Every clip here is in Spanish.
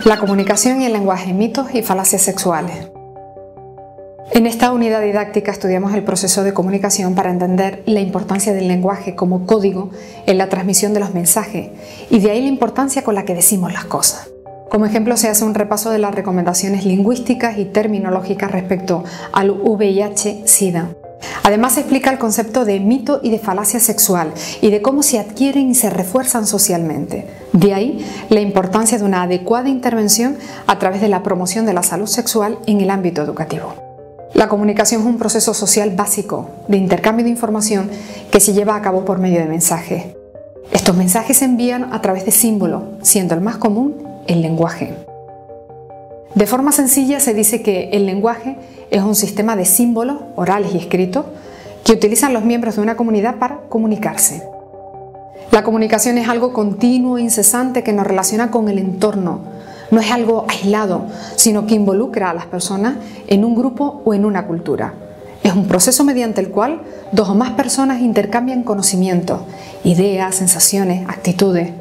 La comunicación y el lenguaje, mitos y falacias sexuales. En esta unidad didáctica estudiamos el proceso de comunicación para entender la importancia del lenguaje como código en la transmisión de los mensajes y de ahí la importancia con la que decimos las cosas. Como ejemplo se hace un repaso de las recomendaciones lingüísticas y terminológicas respecto al VIH-Sida. Además se explica el concepto de mito y de falacia sexual y de cómo se adquieren y se refuerzan socialmente. De ahí la importancia de una adecuada intervención a través de la promoción de la salud sexual en el ámbito educativo. La comunicación es un proceso social básico de intercambio de información que se lleva a cabo por medio de mensajes. Estos mensajes se envían a través de símbolos, siendo el más común el lenguaje. De forma sencilla se dice que el lenguaje es un sistema de símbolos orales y escritos que utilizan los miembros de una comunidad para comunicarse. La comunicación es algo continuo e incesante que nos relaciona con el entorno. No es algo aislado, sino que involucra a las personas en un grupo o en una cultura. Es un proceso mediante el cual dos o más personas intercambian conocimientos, ideas, sensaciones, actitudes.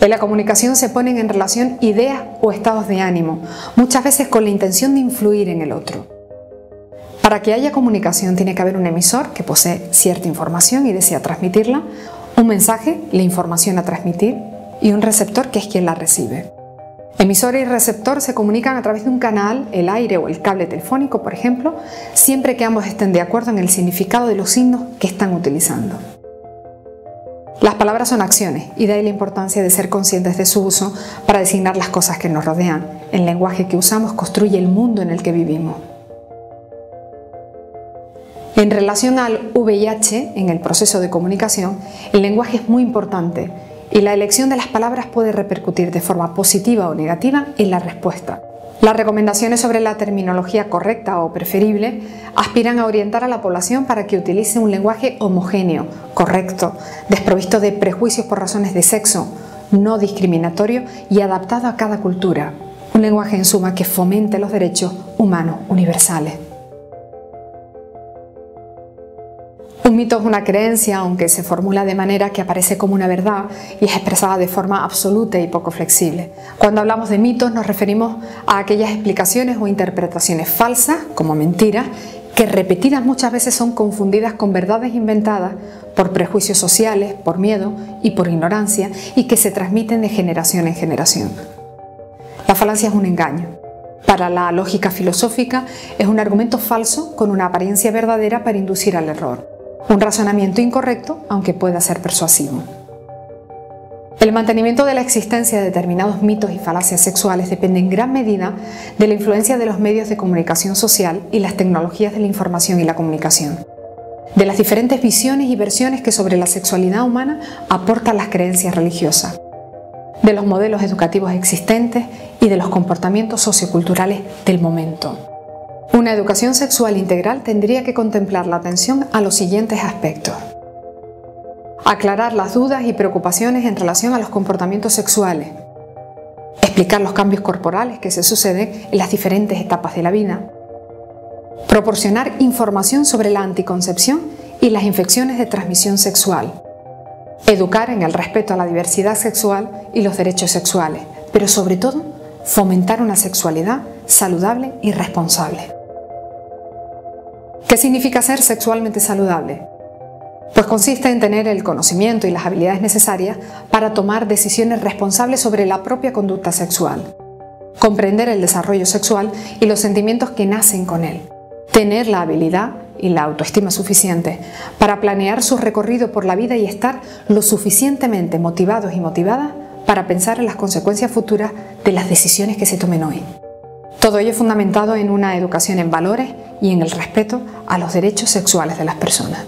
En la comunicación se ponen en relación ideas o estados de ánimo, muchas veces con la intención de influir en el otro. Para que haya comunicación tiene que haber un emisor que posee cierta información y desea transmitirla, un mensaje, la información a transmitir, y un receptor que es quien la recibe. Emisor y receptor se comunican a través de un canal, el aire o el cable telefónico, por ejemplo, siempre que ambos estén de acuerdo en el significado de los signos que están utilizando. Las palabras son acciones y de ahí la importancia de ser conscientes de su uso para designar las cosas que nos rodean. El lenguaje que usamos construye el mundo en el que vivimos. En relación al VIH, en el proceso de comunicación, el lenguaje es muy importante y la elección de las palabras puede repercutir de forma positiva o negativa en la respuesta. Las recomendaciones sobre la terminología correcta o preferible aspiran a orientar a la población para que utilice un lenguaje homogéneo, correcto, desprovisto de prejuicios por razones de sexo, no discriminatorio y adaptado a cada cultura. Un lenguaje en suma que fomente los derechos humanos universales. Un mito es una creencia, aunque se formula de manera que aparece como una verdad y es expresada de forma absoluta y poco flexible. Cuando hablamos de mitos nos referimos a aquellas explicaciones o interpretaciones falsas, como mentiras, que repetidas muchas veces son confundidas con verdades inventadas por prejuicios sociales, por miedo y por ignorancia y que se transmiten de generación en generación. La falacia es un engaño. Para la lógica filosófica es un argumento falso con una apariencia verdadera para inducir al error. Un razonamiento incorrecto, aunque pueda ser persuasivo. El mantenimiento de la existencia de determinados mitos y falacias sexuales depende en gran medida de la influencia de los medios de comunicación social y las tecnologías de la información y la comunicación, de las diferentes visiones y versiones que sobre la sexualidad humana aportan las creencias religiosas, de los modelos educativos existentes y de los comportamientos socioculturales del momento. Una educación sexual integral tendría que contemplar la atención a los siguientes aspectos. Aclarar las dudas y preocupaciones en relación a los comportamientos sexuales. Explicar los cambios corporales que se suceden en las diferentes etapas de la vida. Proporcionar información sobre la anticoncepción y las infecciones de transmisión sexual. Educar en el respeto a la diversidad sexual y los derechos sexuales, pero sobre todo fomentar una sexualidad saludable y responsable. ¿Qué significa ser sexualmente saludable? Pues consiste en tener el conocimiento y las habilidades necesarias para tomar decisiones responsables sobre la propia conducta sexual, comprender el desarrollo sexual y los sentimientos que nacen con él, tener la habilidad y la autoestima suficiente para planear su recorrido por la vida y estar lo suficientemente motivados y motivadas para pensar en las consecuencias futuras de las decisiones que se tomen hoy. Todo ello fundamentado en una educación en valores y en el respeto a los derechos sexuales de las personas.